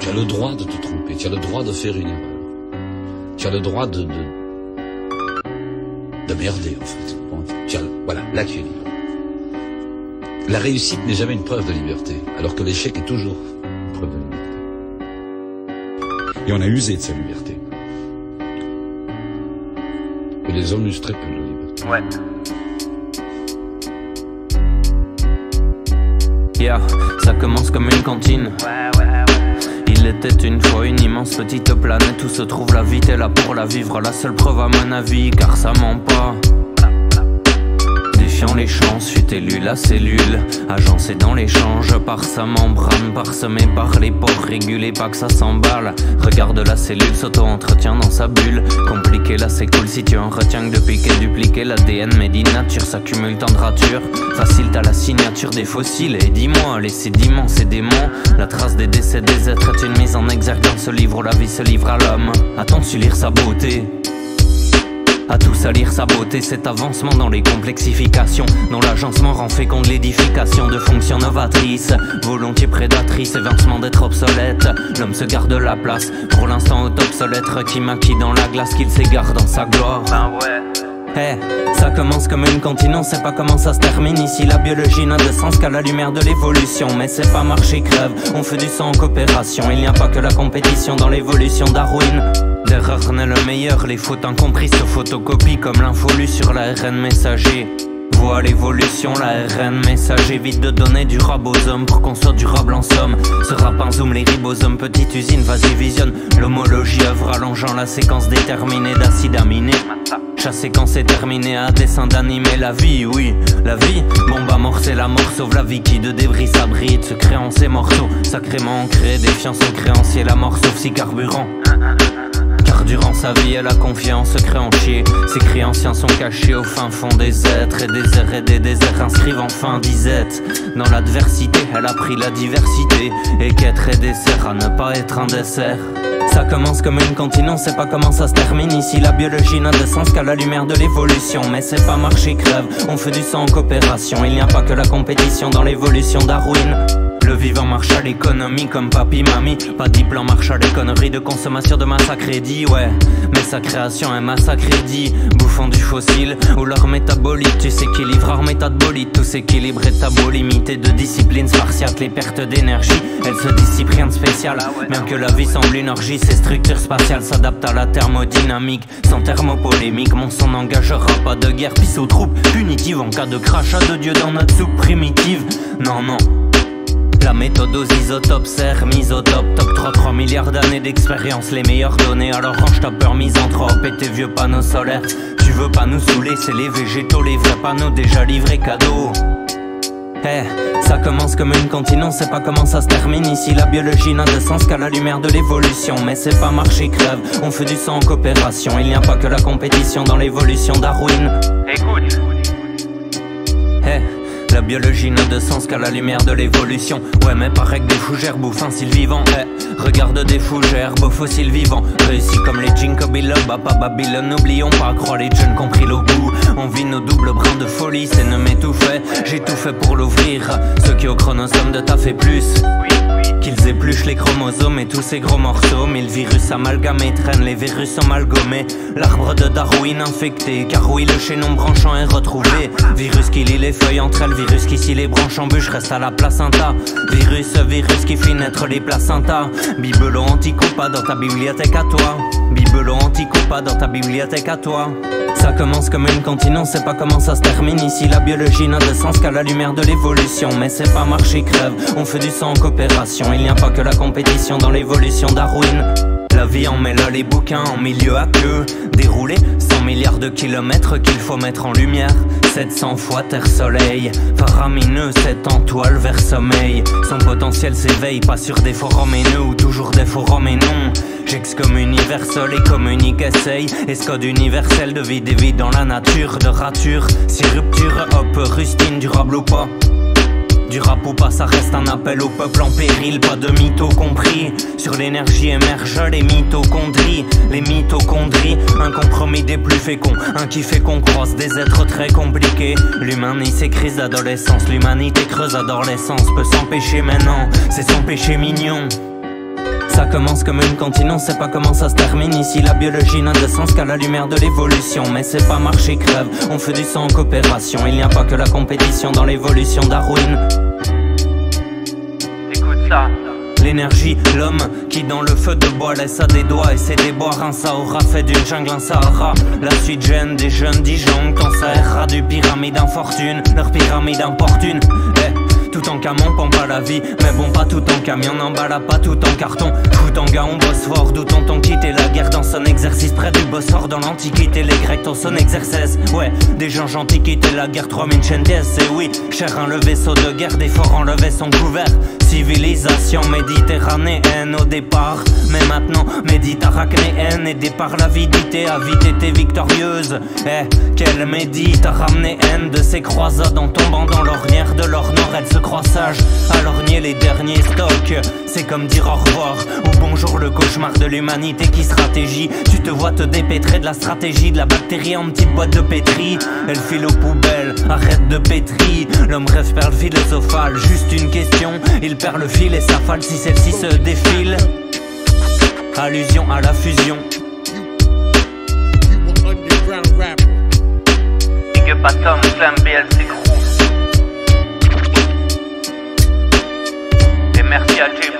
Tu as le droit de te tromper, tu as le droit de faire une erreur. Tu as le droit de merder, en fait. Voilà, là tu es libre. La réussite n'est jamais une preuve de liberté, alors que l'échec est toujours une preuve de liberté. Et on a usé de sa liberté. Et les hommes usent très peu de la liberté. Ouais. Yeah, ça commence comme une cantine. Il était une fois une immense petite planète où se trouve la vie, t'es là pour la vivre. La seule preuve à mon avis, car ça ment pas. Défiant les chances, fut élu la cellule, agencée dans l'échange par sa membrane, parsemée par les pores régulés, pas que ça s'emballe. Regarde la cellule s'auto-entretient dans sa bulle. Compliqué là c'est cool si tu en retiens que de piquer, dupliquer l'ADN made in nature s'accumule température. Facile t'as la signature des fossiles et dis-moi, les sédiments ces démons, la trace des décès des êtres est une mise en exergue dans ce livre où la vie se livre à l'homme. Attends-tu lire sa beauté? À tout salir sa beauté, cet avancement dans les complexifications, dont l'agencement rend féconde l'édification de fonctions novatrices, volontiers prédatrices, évincement d'être obsolète. L'homme se garde la place, pour l'instant au top seul être qui maquille dans la glace, qu'il s'égare dans sa gloire. Hey, ça commence comme une cantine, on sait pas comment ça se termine. Ici la biologie n'a de sens qu'à la lumière de l'évolution. Mais c'est pas marcher crève, on fait du sang en coopération. Il n'y a pas que la compétition dans l'évolution Darwin. D'erreur naît le meilleur, les fautes incomprises se photocopient comme l'info lue sur l'ARN messager. Voit l'évolution, l'ARN messager vite de donner du ribosome pour qu'on soit durable en somme. Ce rap en zoom, les ribosomes, petite usine, vas-y visionne. L'homologie œuvre allongeant la séquence déterminée d'acides aminés. Chaque séquence est terminée à dessein d'animer la vie, oui, la vie. Bombe amorcée, la mort sauve la vie qui de débris s'abrite, se crée en ces morceaux. Sacrément ancré, défiance au créancier, la mort sauf si carburant. Car durant sa vie, elle a confiance, se crée en chier. Ses cris anciens sont cachés au fin fond des êtres. Et des airs et des déserts inscrivent enfin disette. Dans l'adversité, elle a pris la diversité. Et qu'être et dessert à ne pas être un dessert. Ça commence comme une cantine, on sait pas comment ça se termine. Ici la biologie n'a de sens qu'à la lumière de l'évolution. Mais c'est pas marcher crève, on fait du sang en coopération. Il n'y a pas que la compétition dans l'évolution Darwin. Le vivant marche à l'économie comme papy, mamie. Pas dit plan marche à les conneries de consommation de masse à crédit, ouais. Mais sa création est masse à crédit. Bouffons du fossile ou leur métabolique. Tu s'équilibres hors métabolite. Tout s'équilibre étabot limité de discipline spartiate. Les pertes d'énergie, elles se dissipent, rien de spécial. Bien que la vie semble une orgie, ces structures spatiales s'adaptent à la thermodynamique. Sans thermopolémique, mon son n'engagera pas de guerre. Pisse aux troupes punitives en cas de crachat de Dieu dans notre soupe primitive. Non, non. La méthode aux isotopes sert mise au top. Top 3 milliards d'années d'expérience, les meilleures données. Alors range ta peur misanthrope et tes vieux panneaux solaires. Tu veux pas nous saouler, c'est les végétaux, les vrais panneaux déjà livrés cadeaux. Hey, ça commence comme une cantine, on sait pas comment ça se termine. Ici la biologie n'a de sens qu'à la lumière de l'évolution. Mais c'est pas marcher crève, on fait du sang en coopération. Il n'y a pas que la compétition dans l'évolution Darwin. Écoute. Hey, la biologie n'a de sens qu'à la lumière de l'évolution. Ouais mais pareil que des fougères bouffent un cil vivant. Regarde des fougères, beaux fossiles vivants. Réussis comme les Ginkgo biloba, pas Babylone. N'oublions pas, croire les jeunes compris le goût. On vit nos doubles brins de folie, c'est ne m'étouffer. J'ai tout fait pour l'ouvrir. Ceux qui au chronosome de ta fait plus. Qu'ils épluchent les chromosomes et tous ces gros morceaux. Mille virus amalgamés traînent, les virus sont mal gommés. L'arbre de Darwin infecté, car oui le chaînon branchant est retrouvé. Virus qui lie les feuilles entre elles, virus qui scie les branches en bûche, reste à la placenta. Virus qui fait naître les placentas. Bibelot anticopa dans ta bibliothèque à toi. Bibelot anticopa dans ta bibliothèque à toi. Ça commence comme une cantine, on sait pas comment ça se termine. Ici la biologie n'a de sens qu'à la lumière de l'évolution. Mais c'est pas marcher crève, on fait du sang en coopération. Il n'y a pas que la compétition dans l'évolution Darwin. La vie en mêle les bouquins en milieu à queue. Déroulé 100 milliards de kilomètres qu'il faut mettre en lumière. 700 fois terre-soleil, faramineux, 7 en toile vers sommeil. Son potentiel s'éveille, pas sur des forums haineux ou toujours des forums et non. J'excommunie universel et communique, essaye. Escode universel de vie des vies dans la nature, de rature. Si rupture, hop, rustine, durable ou pas. Du rap ou pas, ça reste un appel au peuple en péril, pas de mythos compris. Sur l'énergie émergent les mitochondries. Les mitochondries, un compromis des plus féconds. Un qui fait qu'on croise des êtres très compliqués. L'humanité crise d'adolescence, l'humanité creuse adolescence. Peut s'empêcher maintenant, c'est son péché mignon. Ça commence comme une cantine, on sait pas comment ça se termine. Ici la biologie n'a de sens qu'à la lumière de l'évolution. Mais c'est pas marché crève, on fait du sang en coopération. Il n'y a pas que la compétition dans l'évolution Darwin. Écoute ça. L'énergie, l'homme qui dans le feu de bois laisse à des doigts et ses déboires. Un Sahara fait d'une jungle un Sahara. La suite gêne des jeunes disjoncts quand ça erra du pyramide infortune. Leur pyramide importune. Tout en camon, pompe pas la vie, mais bon pas tout en camion, n'emballa pas tout en carton. Tout en gars on bosse fort, d'où tonton quittait la guerre dans son exercice près du Bosphore dans l'Antiquité. Les Grecs dans son exercice, ouais, des gens gentils quittaient la guerre 3000 chaînes pièces. Et oui, cher le vaisseau de guerre, des forts enlevaient son couvert. Civilisation méditerranéenne au départ, mais maintenant méditerranéenne aidée par l'avidité a vite été victorieuse. Quelle médite a ramené haine de ses croisades en tombant dans l'ornière de leur nord. Elle se croit sage à lorgner les derniers stocks. C'est comme dire au revoir ou bonjour, le cauchemar de l'humanité qui stratégie. Tu te vois te dépêtrer de la stratégie de la bactérie en petite boîte de pétri. Elle file aux poubelles, arrête de pétri. L'homme rêve perd le philosophal, juste une question. Il perd le fil et s'affale si celle-ci se défile. Allusion à la fusion. Big up à Tom, Slam, BLC Crew. Et merci à Jay